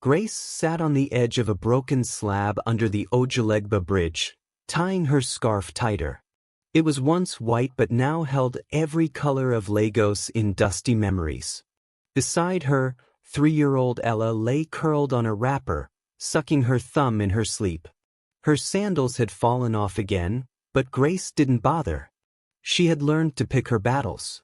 Grace sat on the edge of a broken slab under the Ojuelegba bridge, tying her scarf tighter. It was once white but now held every color of Lagos in dusty memories. Beside her, 3-year-old Ella lay curled on a wrapper, sucking her thumb in her sleep. Her sandals had fallen off again, but Grace didn't bother. She had learned to pick her battles.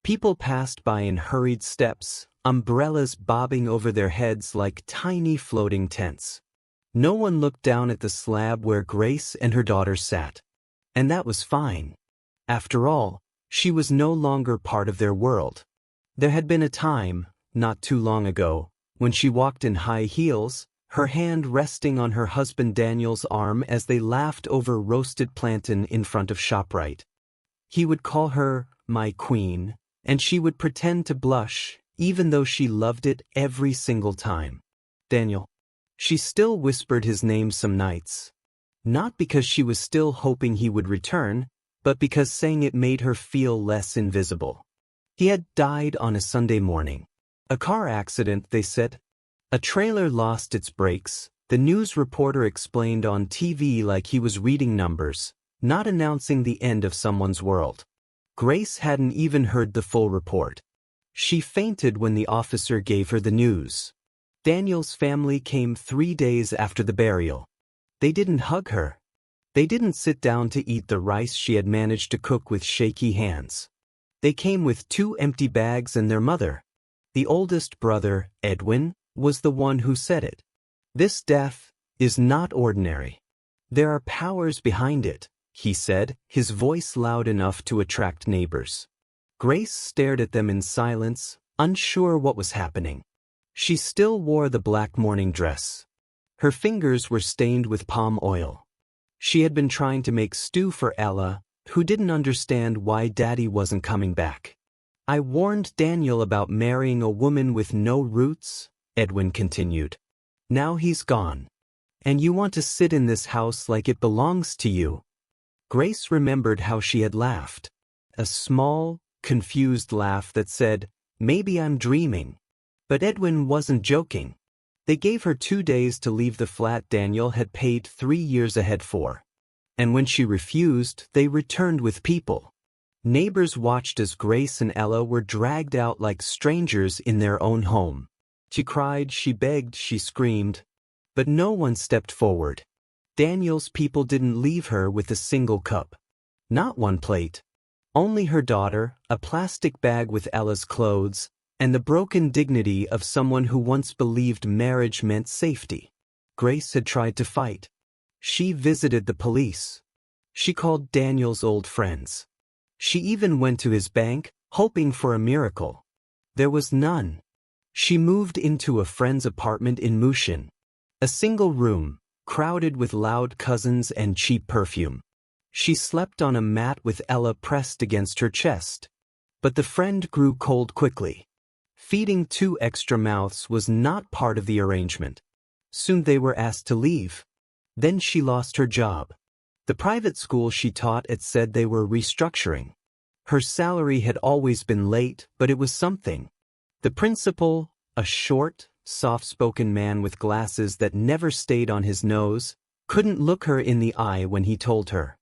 People passed by in hurried steps, umbrellas bobbing over their heads like tiny floating tents. No one looked down at the slab where Grace and her daughter sat. And that was fine. After all, she was no longer part of their world. There had been a time, not too long ago, when she walked in high heels, her hand resting on her husband Daniel's arm as they laughed over roasted plantain in front of ShopRite. He would call her my queen, and she would pretend to blush, even though she loved it every single time. Daniel. She still whispered his name some nights. Not because she was still hoping he would return, but because saying it made her feel less invisible. He had died on a Sunday morning. A car accident, they said. A trailer lost its brakes, the news reporter explained on TV like he was reading numbers, not announcing the end of someone's world. Grace hadn't even heard the full report. She fainted when the officer gave her the news. Daniel's family came 3 days after the burial. They didn't hug her. They didn't sit down to eat the rice she had managed to cook with shaky hands. They came with 2 empty bags and their mother. The oldest brother, Edwin, was the one who said it. This death is not ordinary. There are powers behind it, he said, his voice loud enough to attract neighbors. Grace stared at them in silence, unsure what was happening. She still wore the black morning dress. Her fingers were stained with palm oil. She had been trying to make stew for Ella, who didn't understand why Daddy wasn't coming back. I warned Daniel about marrying a woman with no roots, Edwin continued. Now he's gone. And you want to sit in this house like it belongs to you. Grace remembered how she had laughed. A small, confused laugh that said, maybe I'm dreaming. But Edwin wasn't joking. They gave her 2 days to leave the flat Daniel had paid 3 years ahead for. And when she refused, they returned with people. Neighbors watched as Grace and Ella were dragged out like strangers in their own home. She cried, she begged, she screamed. But no one stepped forward. Daniel's people didn't leave her with a single cup. Not one plate. Only her daughter, a plastic bag with Ella's clothes, and the broken dignity of someone who once believed marriage meant safety. Grace had tried to fight. She visited the police. She called Daniel's old friends. She even went to his bank, hoping for a miracle. There was none. She moved into a friend's apartment in Mushin. A single room, crowded with loud cousins and cheap perfume. She slept on a mat with Ella pressed against her chest. But the friend grew cold quickly. Feeding 2 extra mouths was not part of the arrangement. Soon they were asked to leave. Then she lost her job. The private school she taught at said they were restructuring. Her salary had always been late, but it was something. The principal, a short, soft-spoken man with glasses that never stayed on his nose, couldn't look her in the eye when he told her.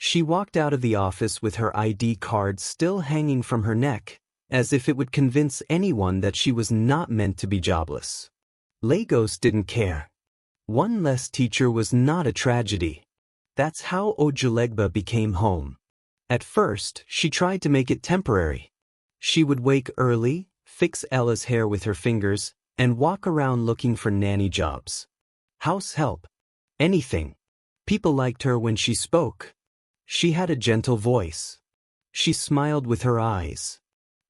She walked out of the office with her ID card still hanging from her neck, as if it would convince anyone that she was not meant to be jobless. Lagos didn't care. One less teacher was not a tragedy. That's how Ojuelegba became home. At first, she tried to make it temporary. She would wake early, fix Ella's hair with her fingers, and walk around looking for nanny jobs. House help. Anything. People liked her when she spoke. She had a gentle voice. She smiled with her eyes.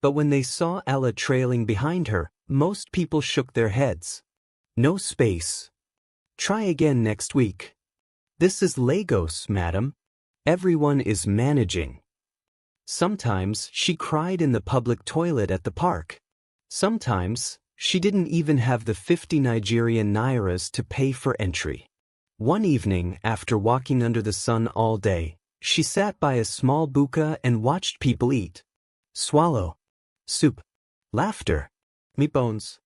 But when they saw Ella trailing behind her, most people shook their heads. No space. Try again next week. This is Lagos, madam. Everyone is managing. Sometimes she cried in the public toilet at the park. Sometimes she didn't even have the 50 Nigerian nairas to pay for entry. One evening, after walking under the sun all day, she sat by a small buka and watched people eat. Swallow. Soup. Laughter. Meat bones.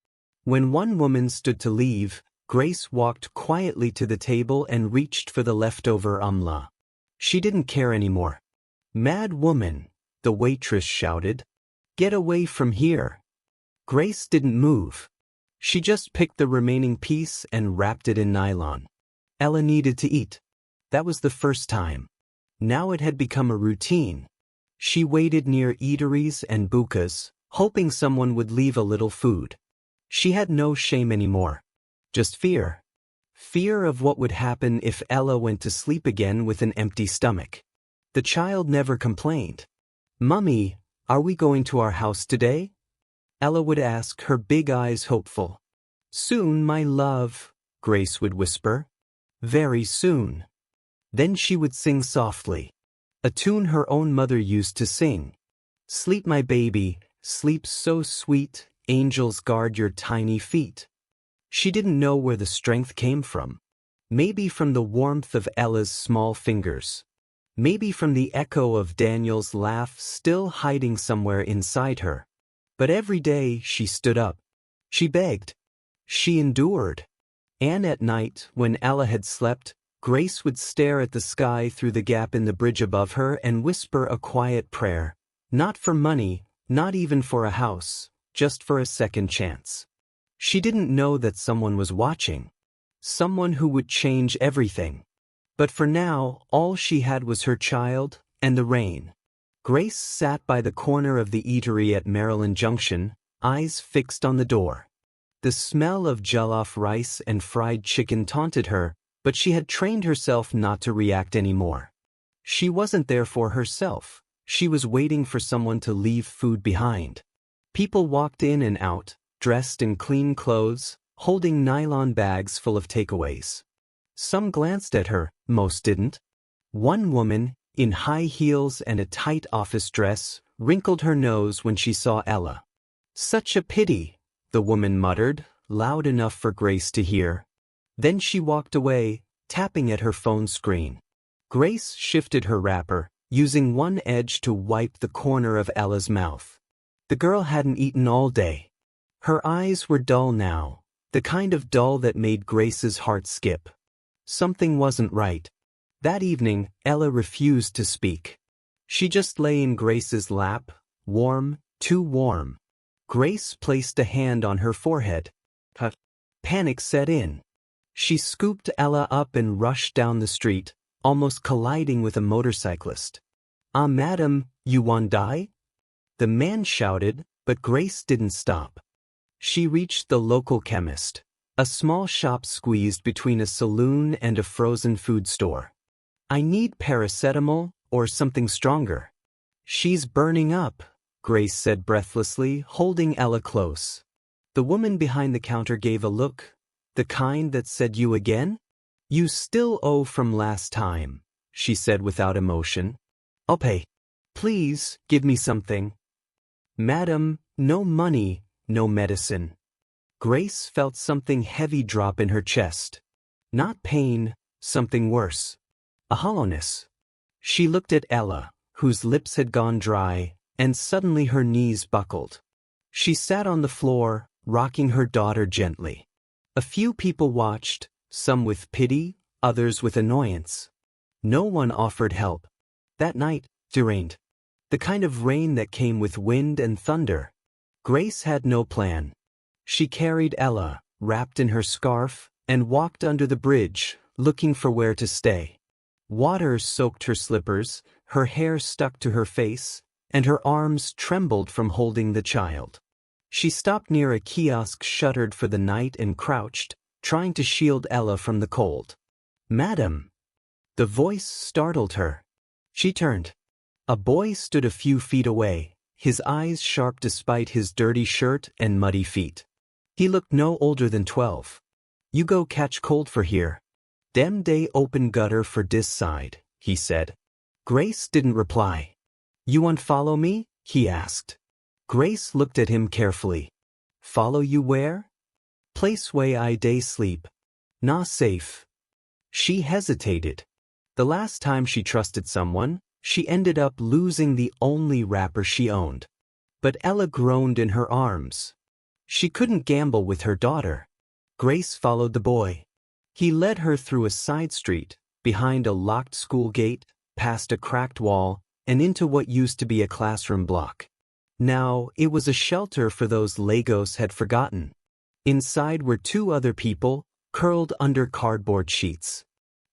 When one woman stood to leave, Grace walked quietly to the table and reached for the leftover omelette. She didn't care anymore. "Mad woman," the waitress shouted. "Get away from here." Grace didn't move. She just picked the remaining piece and wrapped it in nylon. Ella needed to eat. That was the first time. Now it had become a routine. She waited near eateries and bukas, hoping someone would leave a little food. She had no shame anymore. Just fear. Fear of what would happen if Ella went to sleep again with an empty stomach. The child never complained. "Mummy, are we going to our house today?" Ella would ask, her big eyes hopeful. "Soon, my love," Grace would whisper. "Very soon." Then she would sing softly, a tune her own mother used to sing. "Sleep, my baby, sleep so sweet, angels guard your tiny feet." She didn't know where the strength came from. Maybe from the warmth of Ella's small fingers. Maybe from the echo of Daniel's laugh still hiding somewhere inside her. But every day she stood up. She begged. She endured. And at night, when Ella had slept, Grace would stare at the sky through the gap in the bridge above her and whisper a quiet prayer. Not for money, not even for a house, just for a second chance. She didn't know that someone was watching. Someone who would change everything. But for now, all she had was her child and the rain. Grace sat by the corner of the eatery at Maryland Junction, eyes fixed on the door. The smell of jollof rice and fried chicken taunted her, but she had trained herself not to react anymore. She wasn't there for herself. She was waiting for someone to leave food behind. People walked in and out, dressed in clean clothes, holding nylon bags full of takeaways. Some glanced at her, most didn't. One woman, in high heels and a tight office dress, wrinkled her nose when she saw Ella. "Such a pity," the woman muttered, loud enough for Grace to hear. Then she walked away, tapping at her phone screen. Grace shifted her wrapper, using one edge to wipe the corner of Ella's mouth. The girl hadn't eaten all day. Her eyes were dull now, the kind of dull that made Grace's heart skip. Something wasn't right. That evening, Ella refused to speak. She just lay in Grace's lap, warm, too warm. Grace placed a hand on her forehead. Panic set in. She scooped Ella up and rushed down the street, almost colliding with a motorcyclist. "Ah, madam, you want die?" The man shouted, but Grace didn't stop. She reached the local chemist, a small shop squeezed between a saloon and a frozen food store. "I need paracetamol or something stronger." "She's burning up," Grace said breathlessly, holding Ella close. The woman behind the counter gave a look, the kind that said, "You again?" "You still owe from last time," she said without emotion. "I'll pay. Please, give me something." "Madam, no money, no medicine." Grace felt something heavy drop in her chest. Not pain, something worse. A hollowness. She looked at Ella, whose lips had gone dry, and suddenly her knees buckled. She sat on the floor, rocking her daughter gently. A few people watched, some with pity, others with annoyance. No one offered help. That night, it rained. The kind of rain that came with wind and thunder. Grace had no plan. She carried Ella, wrapped in her scarf, and walked under the bridge, looking for where to stay. Water soaked her slippers, her hair stuck to her face, and her arms trembled from holding the child. She stopped near a kiosk shuttered for the night and crouched, trying to shield Ella from the cold. "Madam!" The voice startled her. She turned. A boy stood a few feet away, his eyes sharp despite his dirty shirt and muddy feet. He looked no older than 12. "You go catch cold for here. Dem day open gutter for dis side," he said. Grace didn't reply. "You want follow me?" he asked. Grace looked at him carefully. "Follow you where?" "Place way I day sleep. Nah safe." She hesitated. The last time she trusted someone, she ended up losing the only wrapper she owned. But Ella groaned in her arms. She couldn't gamble with her daughter. Grace followed the boy. He led her through a side street, behind a locked school gate, past a cracked wall, and into what used to be a classroom block. Now, it was a shelter for those Lagos had forgotten. Inside were two other people, curled under cardboard sheets.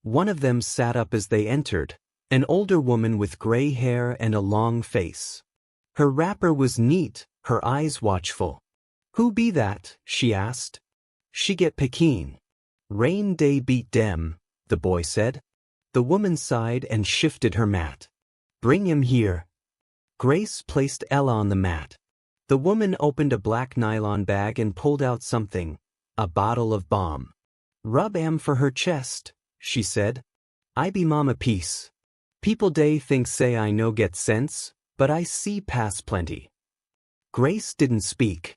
One of them sat up as they entered, an older woman with gray hair and a long face. Her wrapper was neat, her eyes watchful. "Who be that?" she asked. "She get Pekin. Rain day beat dem," the boy said. The woman sighed and shifted her mat. "Bring him here." Grace placed Ella on the mat. The woman opened a black nylon bag and pulled out something, a bottle of balm. "Rub am for her chest," she said. "I be mama peace. People day think say I no get sense, but I see pass plenty." Grace didn't speak.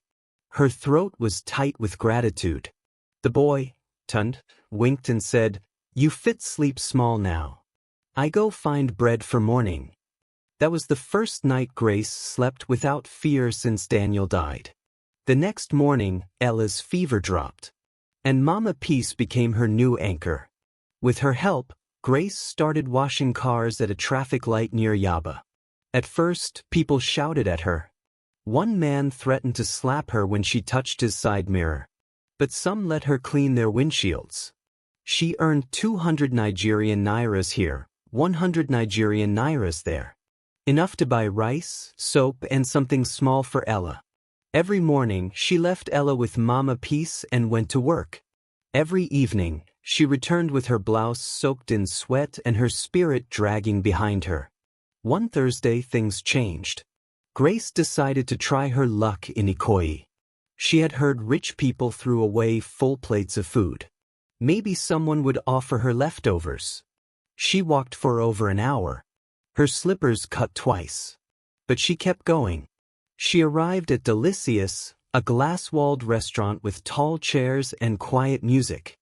Her throat was tight with gratitude. The boy, tunned, winked and said, "You fit sleep small now. I go find bread for morning." That was the first night Grace slept without fear since Daniel died. The next morning, Ella's fever dropped. And Mama Peace became her new anchor. With her help, Grace started washing cars at a traffic light near Yaba. At first, people shouted at her. One man threatened to slap her when she touched his side mirror. But some let her clean their windshields. She earned 200 Nigerian nairas here, 100 Nigerian nairas there. Enough to buy rice, soap, and something small for Ella. Every morning, she left Ella with Mama Peace and went to work. Every evening, she returned with her blouse soaked in sweat and her spirit dragging behind her. One Thursday, things changed. Grace decided to try her luck in Ikoyi. She had heard rich people threw away full plates of food. Maybe someone would offer her leftovers. She walked for over an hour. Her slippers cut twice. But she kept going. She arrived at Delicious, a glass-walled restaurant with tall chairs and quiet music.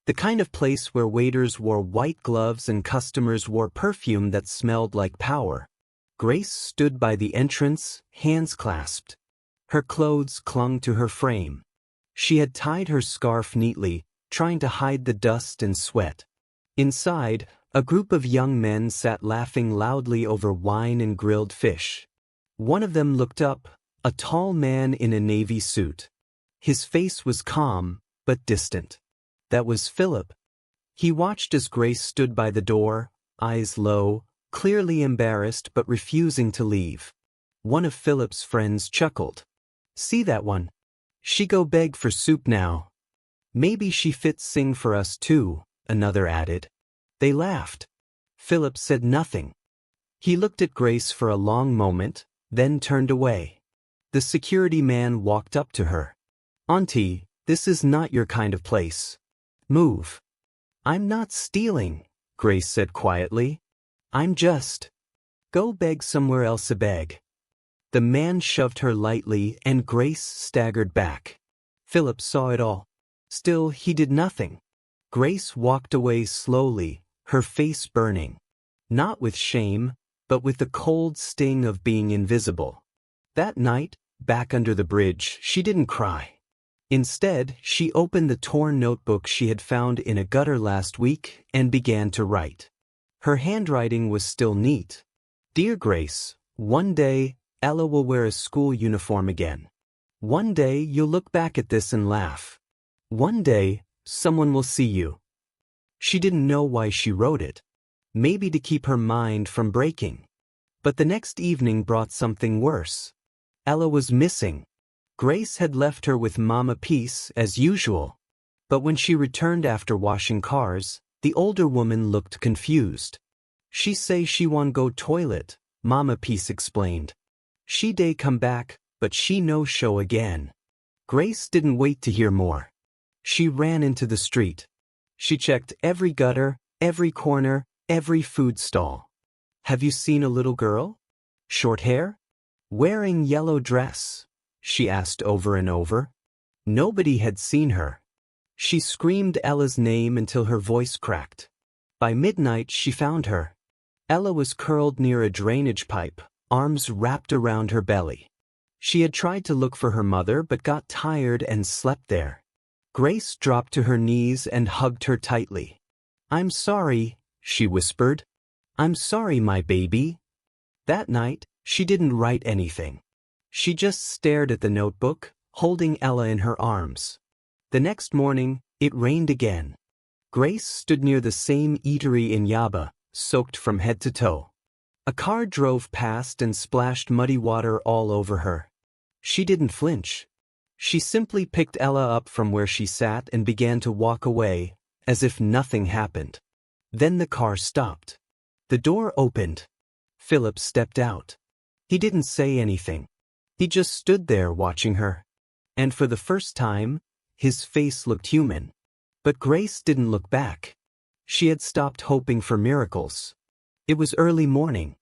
The kind of place where waiters wore white gloves and customers wore perfume that smelled like power. Grace stood by the entrance, hands clasped. Her clothes clung to her frame. She had tied her scarf neatly, trying to hide the dust and sweat. Inside, a group of young men sat laughing loudly over wine and grilled fish. One of them looked up, a tall man in a navy suit. His face was calm, but distant. That was Philip. He watched as Grace stood by the door, eyes low, clearly embarrassed but refusing to leave. One of Philip's friends chuckled. "See that one? She go beg for soup now." "Maybe she fit sing for us too," another added. They laughed. Philip said nothing. He looked at Grace for a long moment, then turned away. The security man walked up to her. "Auntie, this is not your kind of place. Move." "I'm not stealing," Grace said quietly. "I'm just. Go beg somewhere else a beg." The man shoved her lightly and Grace staggered back. Philip saw it all. Still, he did nothing. Grace walked away slowly, her face burning. Not with shame, but with the cold sting of being invisible. That night, back under the bridge, she didn't cry. Instead, she opened the torn notebook she had found in a gutter last week and began to write. Her handwriting was still neat. "Dear Grace, one day, Ella will wear a school uniform again. One day, you'll look back at this and laugh. One day, someone will see you." She didn't know why she wrote it. Maybe to keep her mind from breaking. But the next evening brought something worse. Ella was missing. Grace had left her with Mama Peace as usual. But when she returned after washing cars, the older woman looked confused. "She say she want go toilet," Mama Peace explained. "She day come back, but she no show again." Grace didn't wait to hear more. She ran into the street. She checked every gutter, every corner, every food stall. "Have you seen a little girl? Short hair? Wearing yellow dress?" she asked over and over. Nobody had seen her. She screamed Ella's name until her voice cracked. By midnight, she found her. Ella was curled near a drainage pipe, arms wrapped around her belly. She had tried to look for her mother but got tired and slept there. Grace dropped to her knees and hugged her tightly. "I'm sorry," she whispered. "I'm sorry, my baby." That night, she didn't write anything. She just stared at the notebook, holding Ella in her arms. The next morning, it rained again. Grace stood near the same eatery in Yaba, soaked from head to toe. A car drove past and splashed muddy water all over her. She didn't flinch. She simply picked Ella up from where she sat and began to walk away, as if nothing happened. Then the car stopped. The door opened. Philip stepped out. He didn't say anything. He just stood there watching her. And for the first time, his face looked human. But Grace didn't look back. She had stopped hoping for miracles. It was early morning.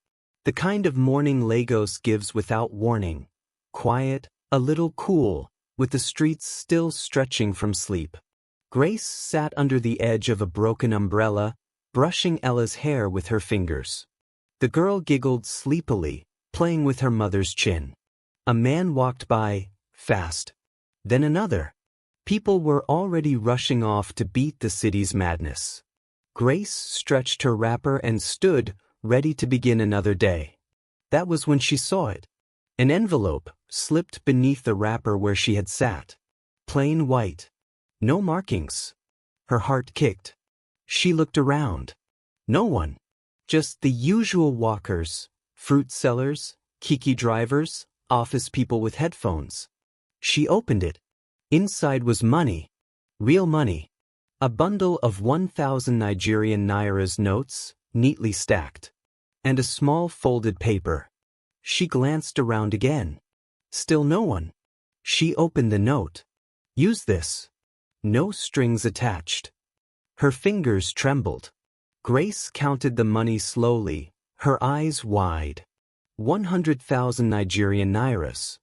The kind of morning Lagos gives without warning. Quiet, a little cool, with the streets still stretching from sleep. Grace sat under the edge of a broken umbrella, brushing Ella's hair with her fingers. The girl giggled sleepily, playing with her mother's chin. A man walked by, fast. Then another. People were already rushing off to beat the city's madness. Grace stretched her wrapper and stood, ready to begin another day. That was when she saw it. An envelope slipped beneath the wrapper where she had sat. Plain white. No markings. Her heart kicked. She looked around. No one. Just the usual walkers, fruit sellers, kiki drivers, office people with headphones. She opened it. Inside was money. Real money. A bundle of 1,000 Nigerian Naira's notes, neatly stacked. And a small folded paper. She glanced around again. Still no one. She opened the note. "Use this." No strings attached. Her fingers trembled. Grace counted the money slowly, her eyes wide. 100,000 Nigerian Nairas.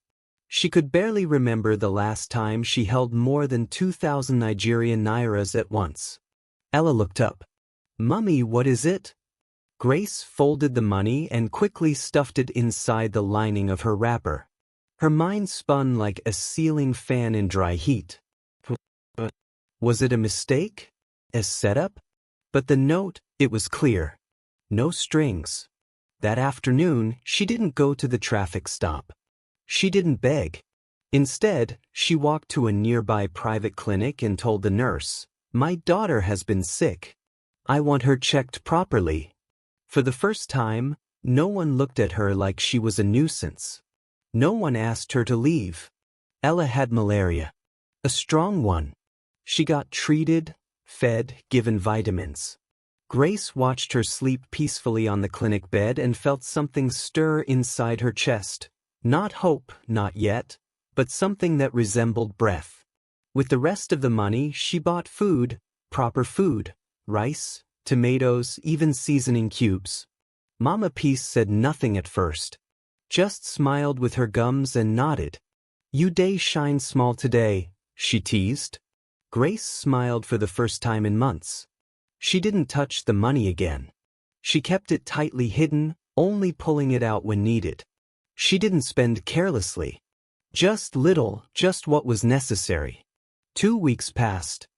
She could barely remember the last time she held more than 2,000 Nigerian Nairas at once. Ella looked up. "Mummy, what is it?" Grace folded the money and quickly stuffed it inside the lining of her wrapper. Her mind spun like a ceiling fan in dry heat. Was it a mistake? A setup? But the note, it was clear. No strings. That afternoon, she didn't go to the traffic stop. She didn't beg. Instead, she walked to a nearby private clinic and told the nurse, "My daughter has been sick. I want her checked properly." For the first time, no one looked at her like she was a nuisance. No one asked her to leave. Ella had malaria. A strong one. She got treated, fed, given vitamins. Grace watched her sleep peacefully on the clinic bed and felt something stir inside her chest. Not hope, not yet, but something that resembled breath. With the rest of the money, she bought food, proper food, rice, tomatoes, even seasoning cubes. Mama Peace said nothing at first. Just smiled with her gums and nodded. "You day shine small today," she teased. Grace smiled for the first time in months. She didn't touch the money again. She kept it tightly hidden, only pulling it out when needed. She didn't spend carelessly. Just little, just what was necessary. 2 weeks passed.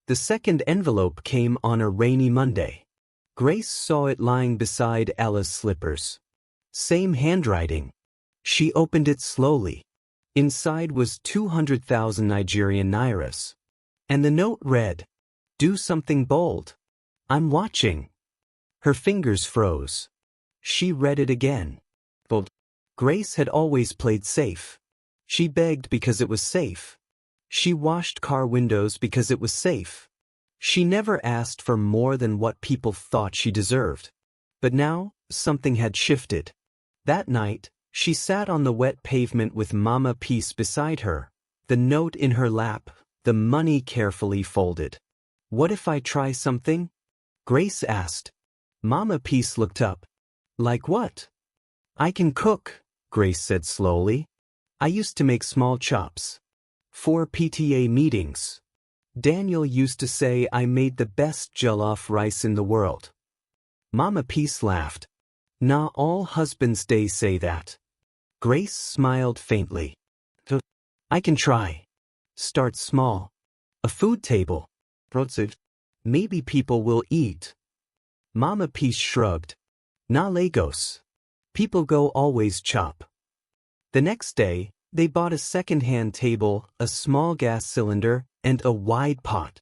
The second envelope came on a rainy Monday. Grace saw it lying beside Ella's slippers. Same handwriting. She opened it slowly. Inside was 200,000 Nigerian Nairas. And the note read, "Do something bold. I'm watching." Her fingers froze. She read it again. Bold. Grace had always played safe. She begged because it was safe. She washed car windows because it was safe. She never asked for more than what people thought she deserved. But now, something had shifted. That night, she sat on the wet pavement with Mama Peace beside her, the note in her lap, the money carefully folded. "What if I try something?" Grace asked. Mama Peace looked up. "Like what?" "I can cook," Grace said slowly. "I used to make small chops. For PTA meetings. Daniel used to say I made the best jollof rice in the world." Mama Peace laughed. "Nah, all husbands they say that." Grace smiled faintly. I can try. Start small. A food table. Maybe people will eat. Mama Peace shrugged. Na Lagos. People go always chop. The next day, they bought a second-hand table, a small gas cylinder, and a wide pot.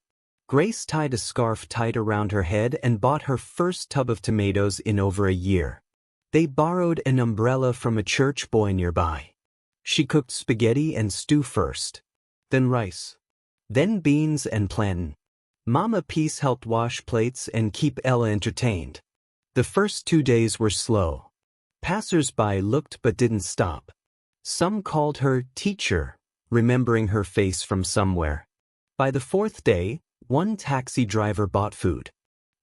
Grace tied a scarf tight around her head and bought her first tub of tomatoes in over a year. They borrowed an umbrella from a church boy nearby. She cooked spaghetti and stew first, then rice, then beans and plantain. Mama Peace helped wash plates and keep Ella entertained. The first 2 days were slow. Passers-by looked but didn't stop. Some called her teacher, remembering her face from somewhere. By the 4th day, one taxi driver bought food.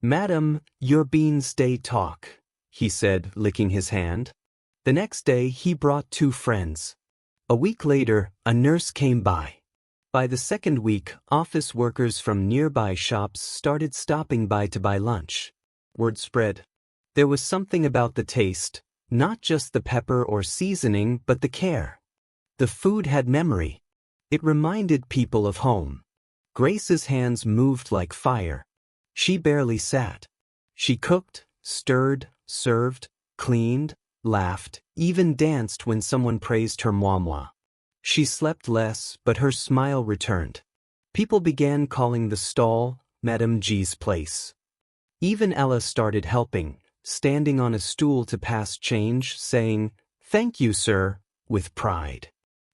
"Madam, your beans they talk," he said, licking his hand. The next day, he brought 2 friends. A week later, a nurse came by. By the 2nd week, office workers from nearby shops started stopping by to buy lunch. Word spread. There was something about the taste, not just the pepper or seasoning, but the care. The food had memory. It reminded people of home. Grace's hands moved like fire. She barely sat. She cooked, stirred, served, cleaned, laughed, even danced when someone praised her moi. She slept less, but her smile returned. People began calling the stall Madame G's place. Even Ella started helping, standing on a stool to pass change, saying, "Thank you, sir," with pride.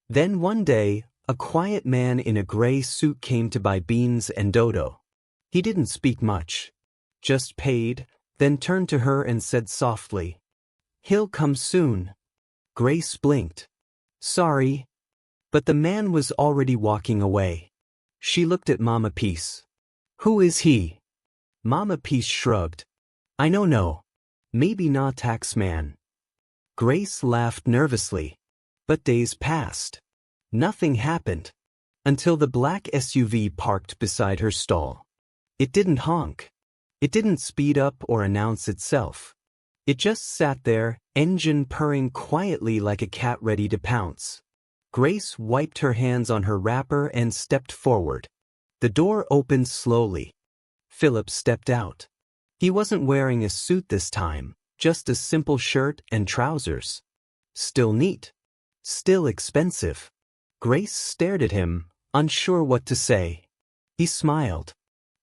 Then one day, a quiet man in a gray suit came to buy beans and dodo. He didn't speak much, just paid, then turned to her and said softly, "He'll come soon." Grace blinked. "Sorry." But the man was already walking away. She looked at Mama Peace. "Who is he?" Mama Peace shrugged. "I don't know. Maybe not tax man." Grace laughed nervously. But days passed. Nothing happened. Until the black SUV parked beside her stall. It didn't honk. It didn't speed up or announce itself. It just sat there, engine purring quietly like a cat ready to pounce. Grace wiped her hands on her wrapper and stepped forward. The door opened slowly. Philip stepped out. He wasn't wearing a suit this time, just a simple shirt and trousers. Still neat. Still expensive. Grace stared at him, unsure what to say. He smiled.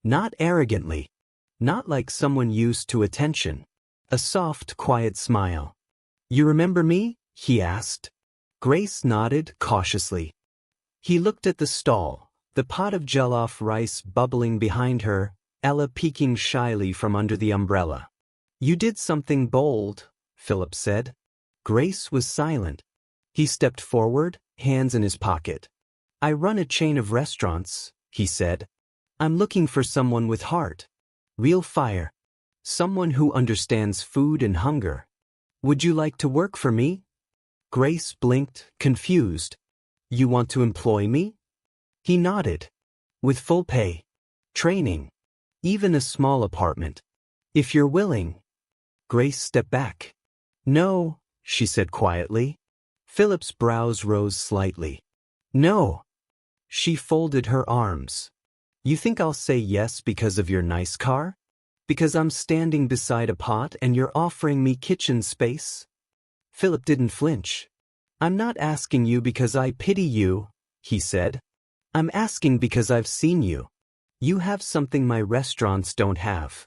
Not arrogantly. Not like someone used to attention. A soft, quiet smile. "You remember me?" he asked. Grace nodded cautiously. He looked at the stall, the pot of jollof rice bubbling behind her, Ella peeking shyly from under the umbrella. "You did something bold," Philip said. Grace was silent. He stepped forward, hands in his pocket. "I run a chain of restaurants," he said. "I'm looking for someone with heart. Real fire. Someone who understands food and hunger. Would you like to work for me?" Grace blinked, confused. "You want to employ me?" He nodded. "With full pay. Training. Even a small apartment. If you're willing." Grace stepped back. "No," she said quietly. Philip's brows rose slightly. "No." She folded her arms. "You think I'll say yes because of your nice car? Because I'm standing beside a pot and you're offering me kitchen space?" Philip didn't flinch. "I'm not asking you because I pity you," he said. "I'm asking because I've seen you. You have something my restaurants don't have."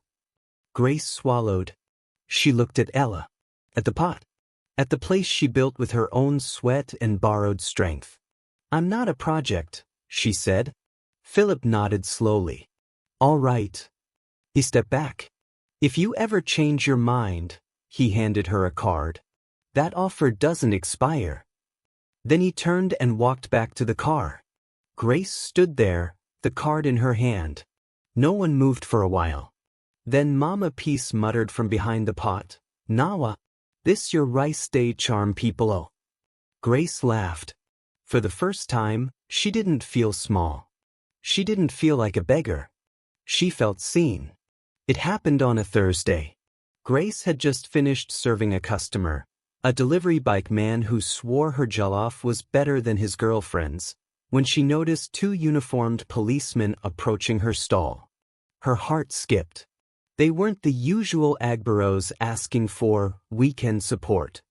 Grace swallowed. She looked at Ella. At the pot. At the place she built with her own sweat and borrowed strength. "I'm not a project," she said. Philip nodded slowly. "All right." He stepped back. "If you ever change your mind," he handed her a card. "That offer doesn't expire." Then he turned and walked back to the car. Grace stood there, the card in her hand. No one moved for a while. Then Mama Peace muttered from behind the pot, "Nawa, this your rice day charm people oh." Grace laughed. For the first time, she didn't feel small. She didn't feel like a beggar. She felt seen. It happened on a Thursday. Grace had just finished serving a customer. A delivery bike man who swore her jollof was better than his girlfriend's, when she noticed two uniformed policemen approaching her stall. Her heart skipped. They weren't the usual Agbaros asking for weekend support.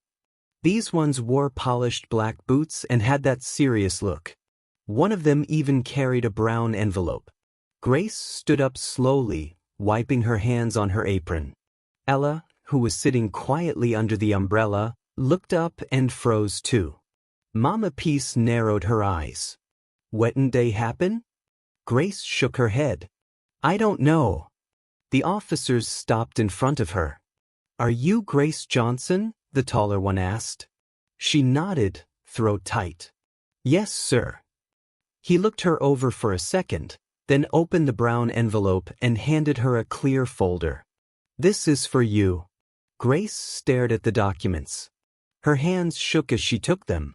These ones wore polished black boots and had that serious look. One of them even carried a brown envelope. Grace stood up slowly, wiping her hands on her apron. Ella, who was sitting quietly under the umbrella, looked up and froze too. Mama Peace narrowed her eyes. "Wedding day happen?" Grace shook her head. "I don't know." The officers stopped in front of her. "Are you Grace Johnson?" the taller one asked. She nodded, throat tight. "Yes, sir." He looked her over for a second, then opened the brown envelope and handed her a clear folder. "This is for you." Grace stared at the documents. Her hands shook as she took them.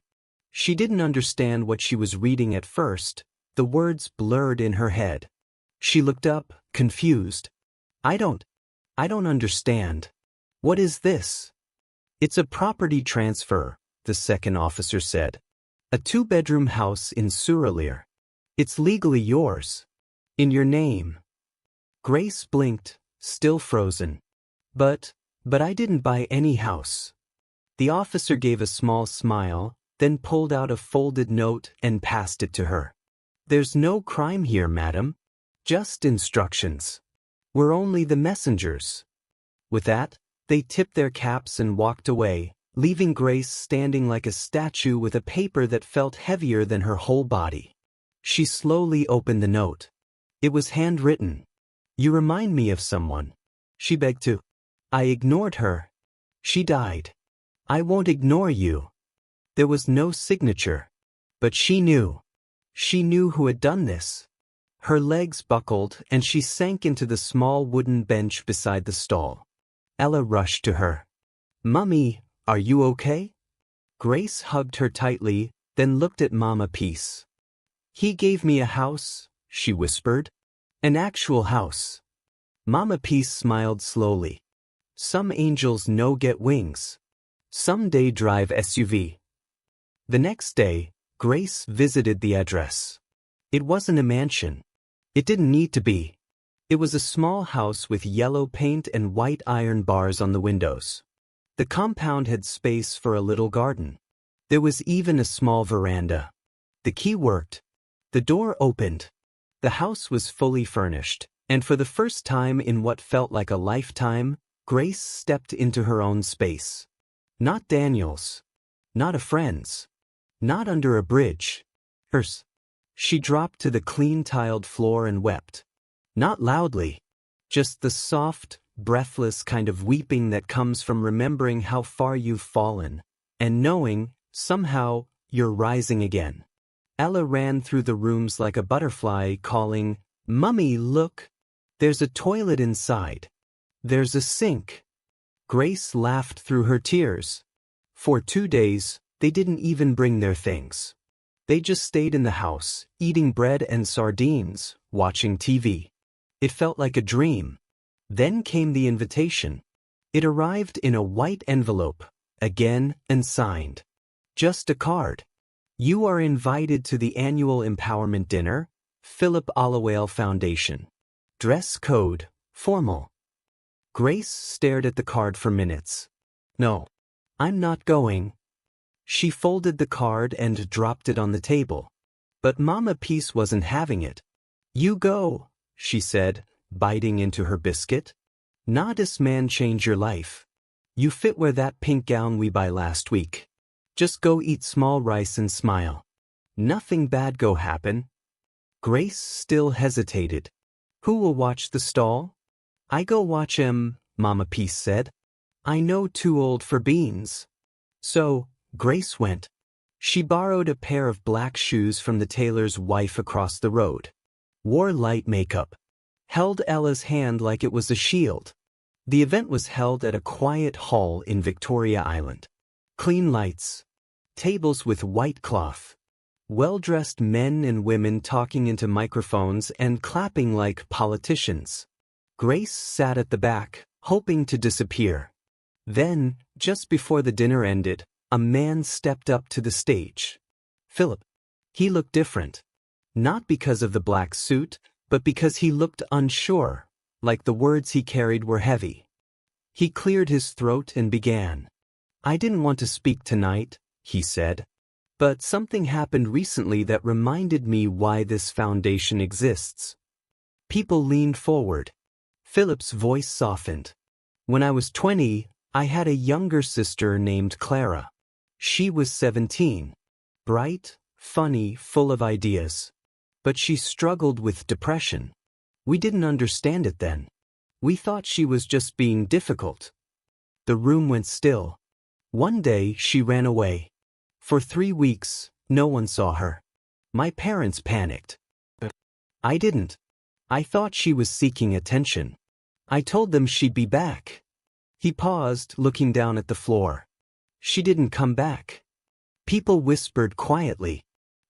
She didn't understand what she was reading at first. The words blurred in her head. She looked up, confused. I don't understand. What is this?" "It's a property transfer," the second officer said. "A 2-bedroom house in Suralere. It's legally yours. In your name." Grace blinked, still frozen. But I didn't buy any house." The officer gave a small smile, then pulled out a folded note and passed it to her. "There's no crime here, madam. Just instructions. We're only the messengers." With that, they tipped their caps and walked away, leaving Grace standing like a statue with a paper that felt heavier than her whole body. She slowly opened the note. It was handwritten. "You remind me of someone," she begged to. "I ignored her. She died. I won't ignore you." There was no signature. But she knew. She knew who had done this. Her legs buckled and she sank into the small wooden bench beside the stall. Ella rushed to her. "Mummy, are you okay?" Grace hugged her tightly, then looked at Mama Peace. "He gave me a house," she whispered. "An actual house." Mama Peace smiled slowly. "Some angels no get wings. Some day drive SUV." The next day, Grace visited the address. It wasn't a mansion. It didn't need to be. It was a small house with yellow paint and white iron bars on the windows. The compound had space for a little garden. There was even a small veranda. The key worked. The door opened. The house was fully furnished, and for the first time in what felt like a lifetime, Grace stepped into her own space. Not Daniel's. Not a friend's. Not under a bridge. Hers. She dropped to the clean tiled floor and wept. Not loudly. Just the soft, breathless kind of weeping that comes from remembering how far you've fallen, and knowing, somehow, you're rising again. Ella ran through the rooms like a butterfly, calling, "Mummy, look! There's a toilet inside. There's a sink." Grace laughed through her tears. For 2 days, they didn't even bring their things. They just stayed in the house, eating bread and sardines, watching TV. It felt like a dream. Then came the invitation. It arrived in a white envelope, again and signed. Just a card. "You are invited to the annual empowerment dinner, Philip Allowale Foundation. Dress code, formal." Grace stared at the card for minutes. "No, I'm not going." She folded the card and dropped it on the table. But Mama Peace wasn't having it. "You go," she said, biting into her biscuit. "Not this man change your life. You fit wear that pink gown we buy last week. Just go eat small rice and smile. Nothing bad go happen." Grace still hesitated. "Who will watch the stall?" "I go watch Mama Peace said. "I know too old for beans." So, Grace went. She borrowed a pair of black shoes from the tailor's wife across the road. Wore light makeup. Held Ella's hand like it was a shield. The event was held at a quiet hall in Victoria Island. Clean lights. Tables with white cloth. Well-dressed men and women talking into microphones and clapping like politicians. Grace sat at the back, hoping to disappear. Then, just before the dinner ended, a man stepped up to the stage. Philip. He looked different. Not because of the black suit, but because he looked unsure, like the words he carried were heavy. He cleared his throat and began. I didn't want to speak tonight, he said. But something happened recently that reminded me why this foundation exists. People leaned forward. Philip's voice softened. When I was 20, I had a younger sister named Clara. She was 17. Bright, funny, full of ideas. But she struggled with depression. We didn't understand it then. We thought she was just being difficult. The room went still. One day she ran away. For 3 weeks, no one saw her. My parents panicked. But I didn't. I thought she was seeking attention. I told them she'd be back. He paused, looking down at the floor. She didn't come back. People whispered quietly.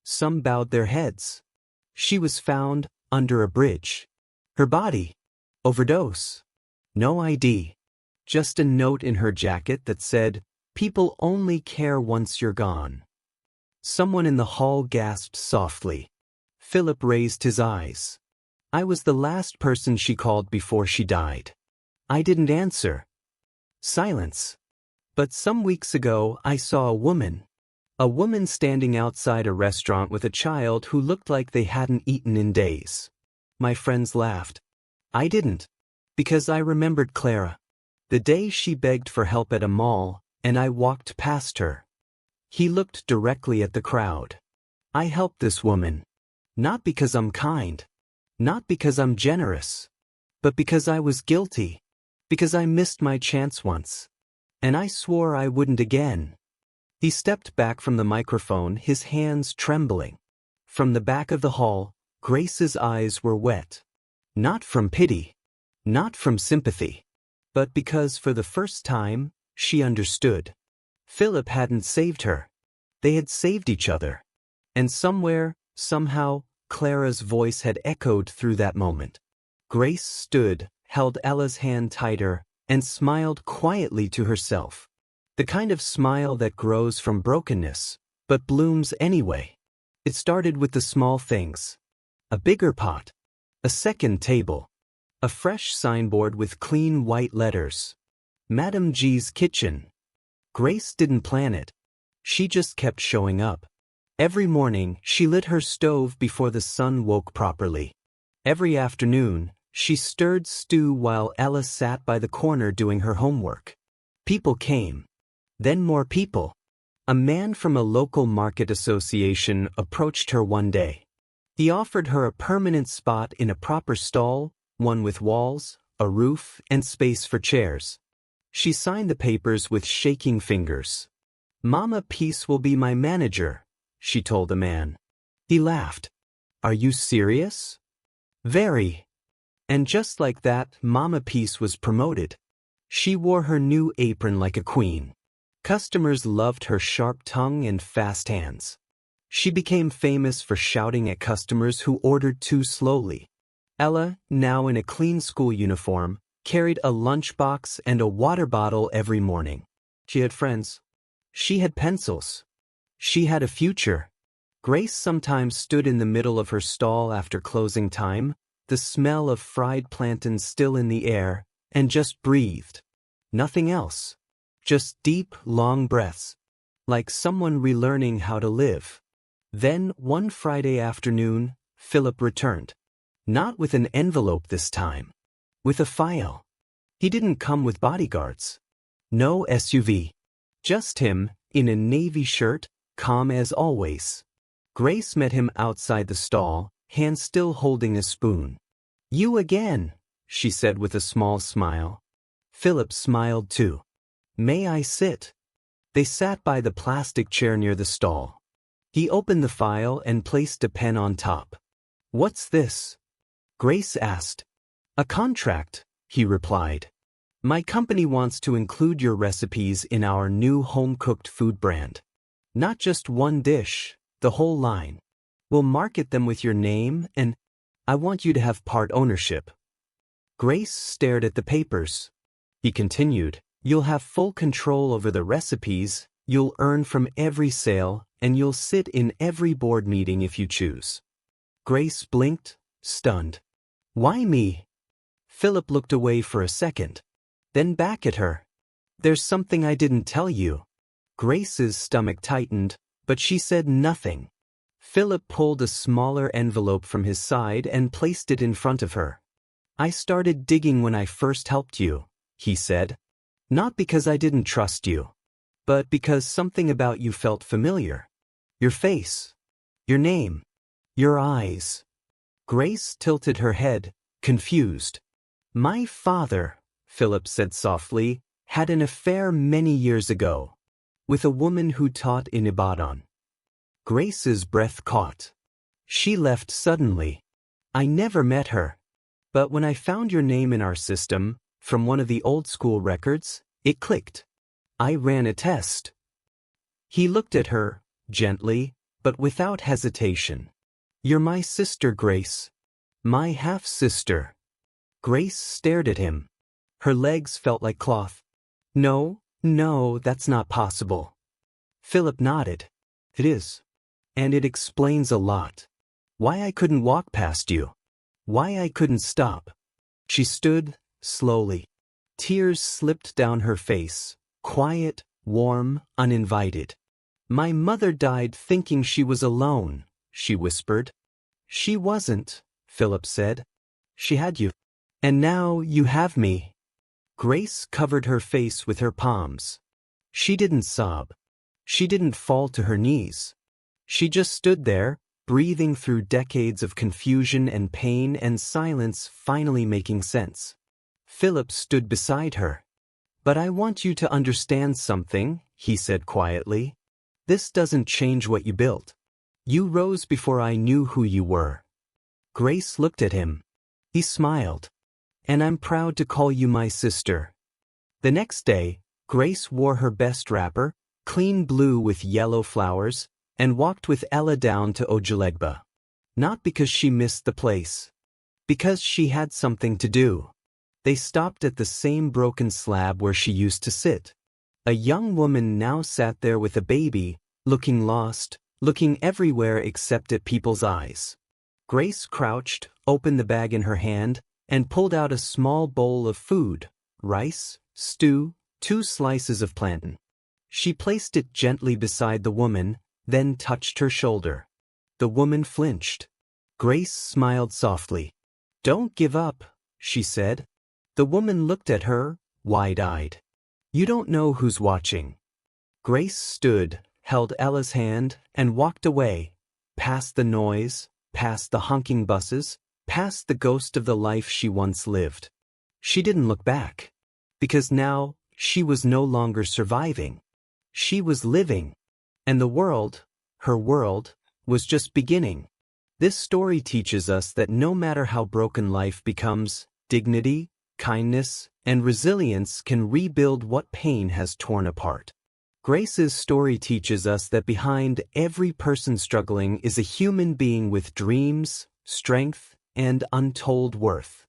Some bowed their heads. She was found under a bridge. Her body. Overdose. No ID. Just a note in her jacket that said, "People only care once you're gone." Someone in the hall gasped softly. Philip raised his eyes. I was the last person she called before she died. I didn't answer. Silence. But some weeks ago I saw a woman. A woman standing outside a restaurant with a child who looked like they hadn't eaten in days. My friends laughed. I didn't. Because I remembered Clara. The day she begged for help at a mall, and I walked past her. He looked directly at the crowd. I helped this woman. Not because I'm kind. Not because I'm generous. But because I was guilty. Because I missed my chance once. And I swore I wouldn't again. He stepped back from the microphone, his hands trembling. From the back of the hall, Grace's eyes were wet. Not from pity. Not from sympathy. But because for the first time, she understood. Philip hadn't saved her. They had saved each other. And somewhere, somehow, Clara's voice had echoed through that moment. Grace stood, held Ella's hand tighter, and smiled quietly to herself. The kind of smile that grows from brokenness, but blooms anyway. It started with the small things. A bigger pot. A second table. A fresh signboard with clean white letters. Madam G's kitchen. Grace didn't plan it. She just kept showing up. Every morning, she lit her stove before the sun woke properly. Every afternoon, she stirred stew while Ella sat by the corner doing her homework. People came. Then more people. A man from a local market association approached her one day. He offered her a permanent spot in a proper stall, one with walls, a roof, and space for chairs. She signed the papers with shaking fingers. Mama Peace will be my manager, she told the man. He laughed. Are you serious? Very. And just like that, Mama Peace was promoted. She wore her new apron like a queen. Customers loved her sharp tongue and fast hands. She became famous for shouting at customers who ordered too slowly. Ella, now in a clean school uniform, carried a lunchbox and a water bottle every morning. She had friends. She had pencils. She had a future. Grace sometimes stood in the middle of her stall after closing time, the smell of fried plantains still in the air, and just breathed. Nothing else. Just deep, long breaths. Like someone relearning how to live. Then, one Friday afternoon, Philip returned. Not with an envelope this time. With a file. He didn't come with bodyguards. No SUV. Just him, in a navy shirt, calm as always. Grace met him outside the stall, hand still holding a spoon. You again, she said with a small smile. Philip smiled too. May I sit? They sat by the plastic chair near the stall. He opened the file and placed a pen on top. What's this? Grace asked. A contract, he replied. My company wants to include your recipes in our new home-cooked food brand. Not just one dish, the whole line. We'll market them with your name, and I want you to have part ownership. Grace stared at the papers. He continued, You'll have full control over the recipes, you'll earn from every sale, and you'll sit in every board meeting if you choose. Grace blinked, stunned. Why me? Philip looked away for a second, then back at her. There's something I didn't tell you. Grace's stomach tightened, but she said nothing. Philip pulled a smaller envelope from his side and placed it in front of her. I started digging when I first helped you, he said. Not because I didn't trust you, but because something about you felt familiar. Your face, your name, your eyes. Grace tilted her head, confused. My father, Philip said softly, had an affair many years ago with a woman who taught in Ibadan. Grace's breath caught. She left suddenly. I never met her. But when I found your name in our system, from one of the old school records, it clicked. I ran a test. He looked at her, gently, but without hesitation. You're my sister, Grace. My half-sister. Grace stared at him. Her legs felt like cloth. No, that's not possible. Philip nodded. It is. And it explains a lot. Why I couldn't walk past you. Why I couldn't stop. She stood, slowly. Tears slipped down her face, quiet, warm, uninvited. My mother died thinking she was alone, she whispered. She wasn't, Philip said. She had you. And now you have me. Grace covered her face with her palms. She didn't sob. She didn't fall to her knees. She just stood there, breathing through decades of confusion and pain and silence finally making sense. Philip stood beside her. But I want you to understand something, he said quietly. This doesn't change what you built. You rose before I knew who you were. Grace looked at him. He smiled. And I'm proud to call you my sister. The next day, Grace wore her best wrapper, clean blue with yellow flowers, and walked with Ella down to Ojuelegba. Not because she missed the place. Because she had something to do. They stopped at the same broken slab where she used to sit. A young woman now sat there with a baby, looking lost, looking everywhere except at people's eyes. Grace crouched, opened the bag in her hand, and pulled out a small bowl of food, rice, stew, 2 slices of plantain. She placed it gently beside the woman, then touched her shoulder. The woman flinched. Grace smiled softly. Don't give up, she said. The woman looked at her, wide-eyed. You don't know who's watching. Grace stood, held Ella's hand, and walked away, past the noise, past the honking buses, past the ghost of the life she once lived. She didn't look back, because now she was no longer surviving. She was living, and the world, her world, was just beginning. This story teaches us that no matter how broken life becomes, dignity, kindness, and resilience can rebuild what pain has torn apart. Grace's story teaches us that behind every person struggling is a human being with dreams, strength, and untold worth.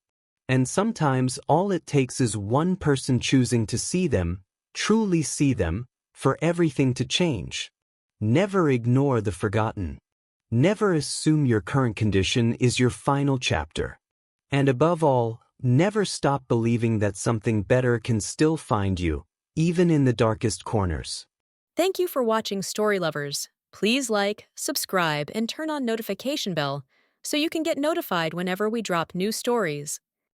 And sometimes all it takes is one person choosing to see them, truly see them, for everything to change. Never ignore the forgotten. Never assume your current condition is your final chapter. And above all, never stop believing that something better can still find you, even in the darkest corners. Thank you for watching Story Lovers. Please like, subscribe, and turn on notification bell so you can get notified whenever we drop new stories.